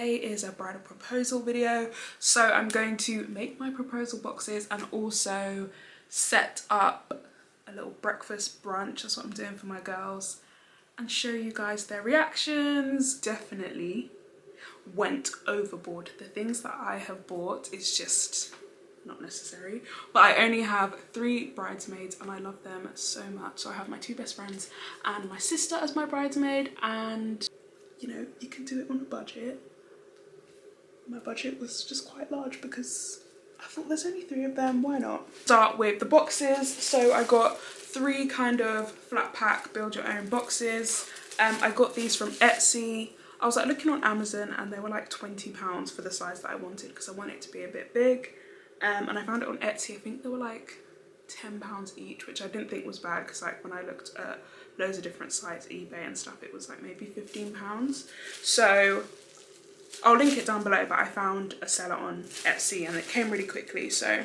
Today is a bridal proposal video, so I'm going to make my proposal boxes and also set up a little breakfast brunch. That's what I'm doing for my girls, and show you guys their reactions. Definitely went overboard. The things that I have bought is just not necessary, but I only have 3 bridesmaids and I love them so much. So I have my 2 best friends and my sister as my bridesmaid, and you know, you can do it on a budget. My budget was just quite large because I thought there's only 3 of them, why not? Start with the boxes. So I got 3 kind of flat pack build your own boxes. I got these from Etsy. I was like looking on Amazon and they were like £20 for the size that I wanted because I want it to be a bit big. And I found it on Etsy. I think they were like £10 each, which I didn't think was bad because like when I looked at loads of different sites, eBay and stuff, it was like maybe £15. So I'll link it down below, but I found a seller on Etsy and it came really quickly, so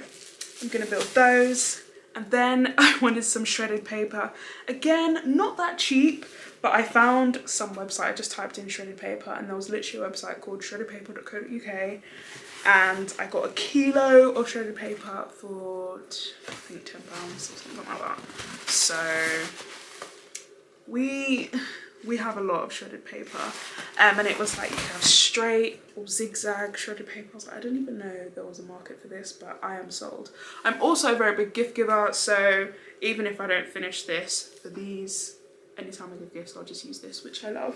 I'm gonna build those. And then I wanted some shredded paper. Again, not that cheap, but I found some website. I just typed in shredded paper and there was literally a website called shreddedpaper.co.uk, and I got a kilo of shredded paper for I think £10 or something like that. So we have a lot of shredded paper, and it was like you can have straight or zigzag shredded paper. I was like, I didn't even know there was a market for this, but I am sold. I'm also a very big gift giver, so even if I don't finish this for these, anytime I give gifts I'll just use this, which I love.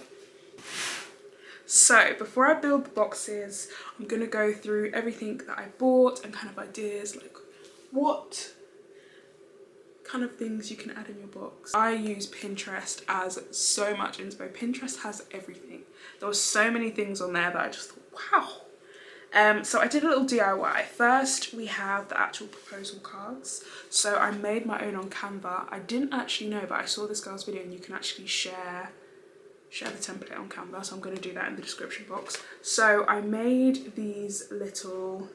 So before I build the boxes, I'm gonna go through everything that I bought and kind of ideas, like what kind of things you can add in your box. I use Pinterest as so much inspo. Pinterest has everything. There were so many things on there that I just thought, wow. So I did a little DIY. First, we have the actual proposal cards. So I made my own on Canva. I didn't actually know, but I saw this girl's video and you can actually share the template on Canva. So I'm going to do that in the description box. So I made these little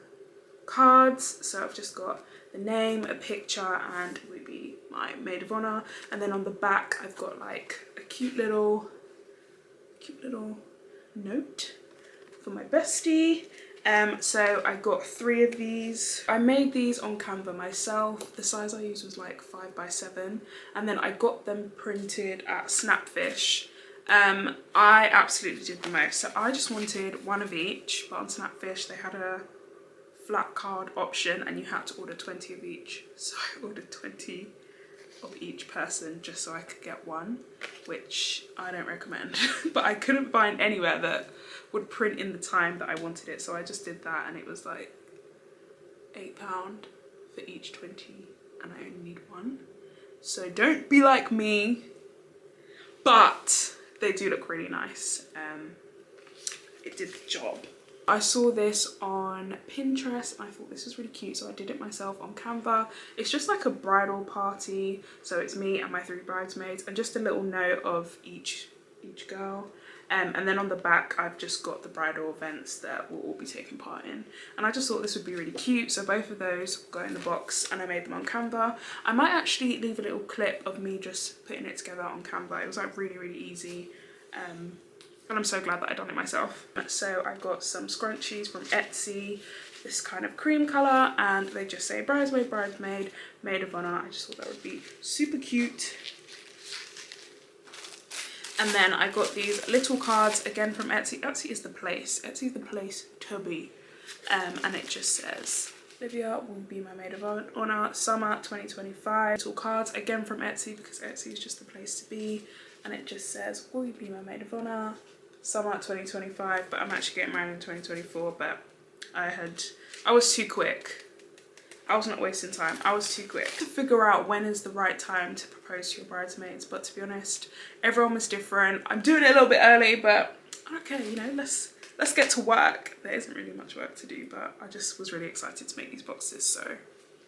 cards. So I've just got the name, a picture, and it would be my maid of honor. And then on the back I've got like a cute little note for my bestie. So I got 3 of these. I made these on Canva myself. The size I used was like 5x7, and then I got them printed at Snapfish. I absolutely did the most. So I just wanted 1 of each, but on Snapfish they had a flat card option and you had to order 20 of each. So I ordered 20 of each person just so I could get 1, which I don't recommend. But I couldn't find anywhere that would print in the time that I wanted it, so I just did that, and it was like £8 for each 20, and I only need 1. So don't be like me, but they do look really nice. It did the job. I saw this on Pinterest and I thought this was really cute, so I did it myself on Canva. It's just like a bridal party, so it's me and my 3 bridesmaids and just a little note of each girl. And then on the back I've just got the bridal events that we'll all be taking part in, and I just thought this would be really cute, so both of those go in the box and I made them on Canva. I might actually leave a little clip of me just putting it together on Canva. It was like really easy, and I'm so glad that I done it myself. So I got some scrunchies from Etsy, this kind of cream colour, and they just say bridesmaid, bridesmaid, maid of honor. I just thought that would be super cute. And then I got these little cards again from Etsy. Etsy is the place. Etsy is the place to be. And it just says, Olivia will be my maid of honor, summer 2025. Little cards again from Etsy because Etsy is just the place to be. And it just says, will you be my maid of honor, summer 2025. But I'm actually getting married in 2024. But I was too quick. I was not wasting time. I was too quick to figure out when is the right time to propose to your bridesmaids. But to be honest, everyone was different. I'm doing it a little bit early, but okay, you know, let's get to work. There isn't really much work to do, but I just was really excited to make these boxes. So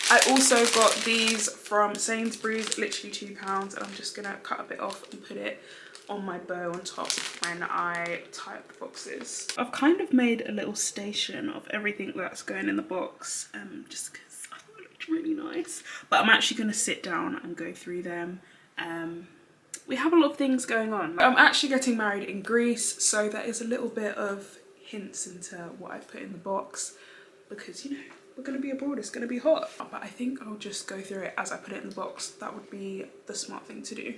I also got these from Sainsbury's, literally £2, and I'm just gonna cut a bit off and put it on my bow on top when I tie up the boxes. I've kind of made a little station of everything that's going in the box, just because I thought it looked really nice. But I'm actually gonna sit down and go through them. We have a lot of things going on. I'm actually getting married in Greece, so there is a little bit of hints into what I put in the box because, you know, we're gonna be abroad, it's gonna be hot. But I think I'll just go through it as I put it in the box. That would be the smart thing to do.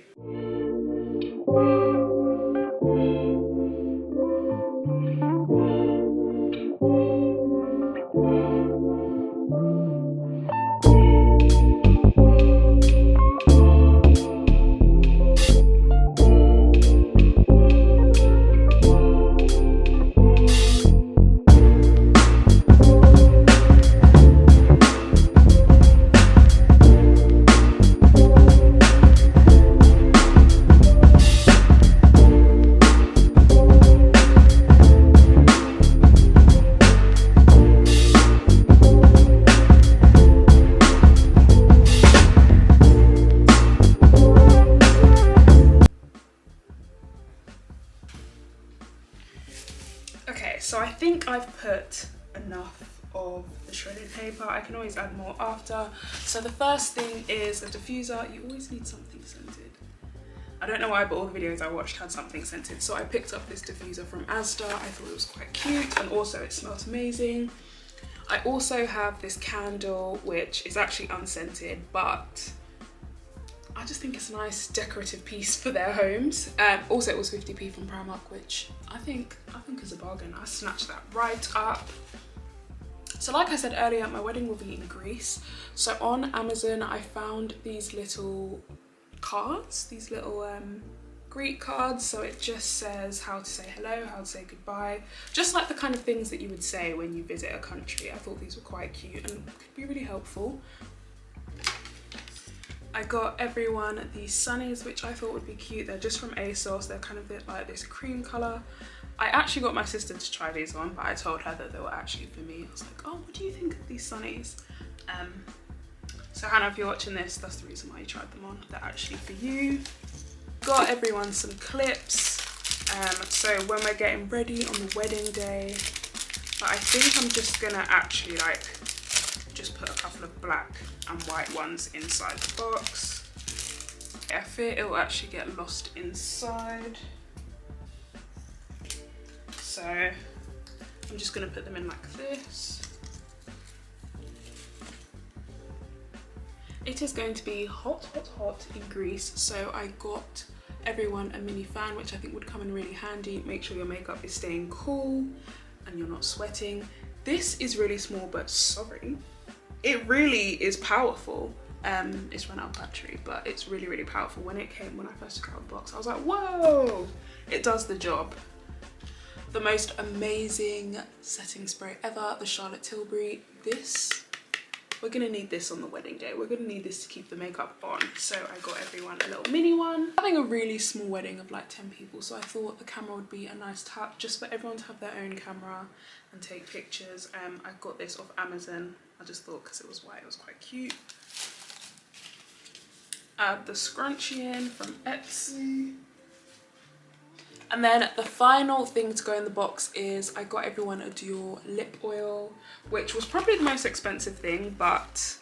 So I think I've put enough of the shredded paper. I can always add more after. So the first thing is a diffuser. You always need something scented. I don't know why, but all the videos I watched had something scented. So I picked up this diffuser from Asda. I thought it was quite cute and also it smelled amazing. I also have this candle, which is actually unscented, but I just think it's a nice decorative piece for their homes. Also, it was 50p from Primark, which I think is a bargain. I snatched that right up. So like I said earlier, my wedding will be in Greece. So on Amazon, I found these little cards, these little Greek cards. So it just says how to say hello, how to say goodbye, just like the kind of things that you would say when you visit a country. I thought these were quite cute and could be really helpful. I got everyone these sunnies, which I thought would be cute. They're just from ASOS. They're kind of like this cream color. I actually got my sister to try these on, but I told her that they were actually for me. I was like, oh, what do you think of these sunnies? So Hannah, if you're watching this, that's the reason why you tried them on. They're actually for you. Got everyone some clips. So when we're getting ready on the wedding day, but I think I'm just gonna actually like just put a couple of black and white ones inside the box. I fear it will actually get lost inside. So I'm just gonna put them in like this. It is going to be hot, hot, hot in Greece. So I got everyone a mini fan, which I think would come in really handy. Make sure your makeup is staying cool and you're not sweating. This is really small, but sorry. It really is powerful. It's run out of battery, but it's really, really powerful. When I first took out the box, I was like, whoa, it does the job. The most amazing setting spray ever, the Charlotte Tilbury. We're gonna need this on the wedding day. We're gonna need this to keep the makeup on. So I got everyone a little mini one. Having a really small wedding of like 10 people, so I thought the camera would be a nice touch just for everyone to have their own camera and take pictures. I got this off Amazon. I just thought because it was white, it was quite cute. Add the scrunchie in from Etsy. And then the final thing to go in the box is I got everyone a Dior lip oil, which was probably the most expensive thing, but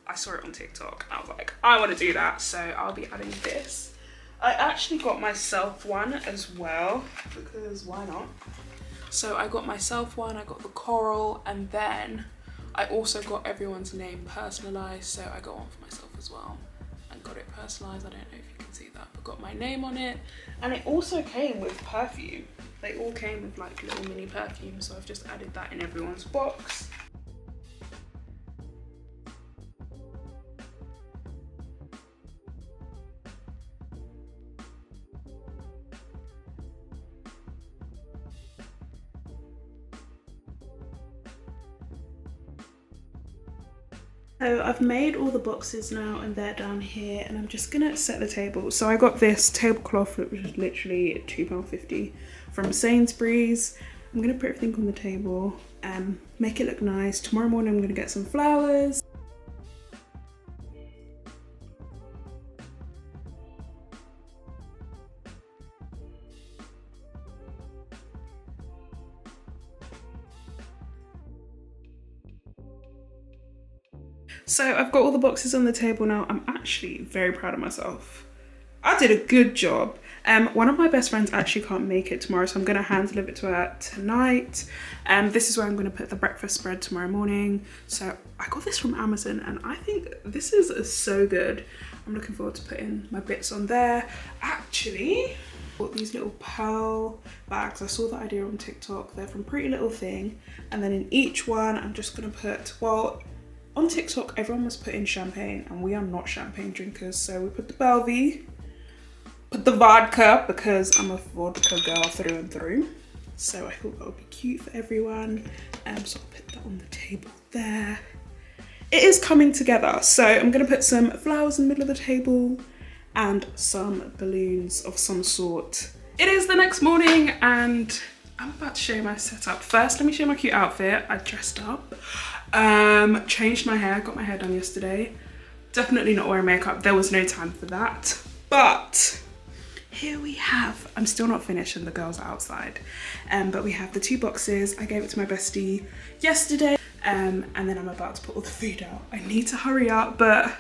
I saw it on TikTok and I was like, I want to do that, so I'll be adding this. I actually got myself one as well, because why not? So I got myself one, I got the coral, and then I also got everyone's name personalised, so I got one for myself as well. I got it personalised, I don't know if you can see that, but got my name on it. And it also came with perfume. They all came with like little mini perfumes, so I've just added that in everyone's box. So I've made all the boxes now and they're down here, and I'm just gonna set the table. So I got this tablecloth, which is literally £2.50 from Sainsbury's. I'm gonna put everything on the table and make it look nice. Tomorrow morning I'm gonna get some flowers. So I've got all the boxes on the table now. I'm actually very proud of myself. I did a good job. One of my best friends actually can't make it tomorrow, so I'm gonna hand deliver it to her tonight. This is where I'm gonna put the breakfast spread tomorrow morning. So I got this from Amazon and I think this is so good. I'm looking forward to putting my bits on there. Actually, bought these little pearl bags. I saw the idea on TikTok. They're from Pretty Little Thing. And then in each one, I'm just gonna put, well, on TikTok, everyone was putting champagne and we are not champagne drinkers. So we put the Belvy, put the vodka because I'm a vodka girl through and through. So I thought that would be cute for everyone. So I'll put that on the table there. It is coming together. So I'm gonna put some flowers in the middle of the table and some balloons of some sort. It is the next morning and I'm about to show you my setup. First, let me show you my cute outfit. I dressed up, changed my hair, got my hair done yesterday. Definitely not wearing makeup, there was no time for that. But here we have, I'm still not finished and the girls are outside. But we have the 2 boxes. I gave it to my bestie yesterday. And then I'm about to put all the food out. I need to hurry up, but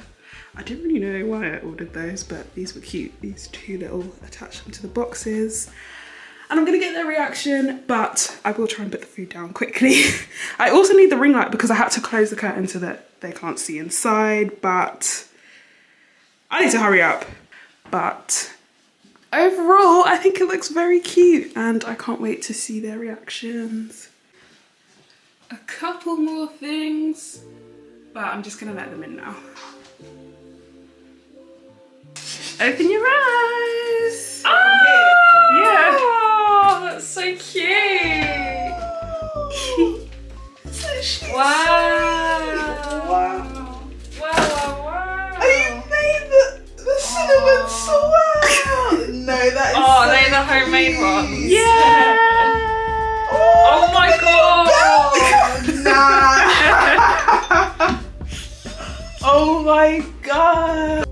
I didn't really know why I ordered those, but these were cute. These 2 little attachments to the boxes. And I'm gonna get their reaction, but I will try and put the food down quickly. I also need the ring light because I had to close the curtain so that they can't see inside, but I need to hurry up. But overall, I think it looks very cute and I can't wait to see their reactions. A couple more things, but I'm just gonna let them in now. Open your eyes. Oh, yeah. That's so cute. So cute. Wow. Wow. Wow. Oh, you made the cinnamon swirl. No, that is Oh, so they're the homemade cute. ones. Yeah. Oh my god. Nah. Oh my god.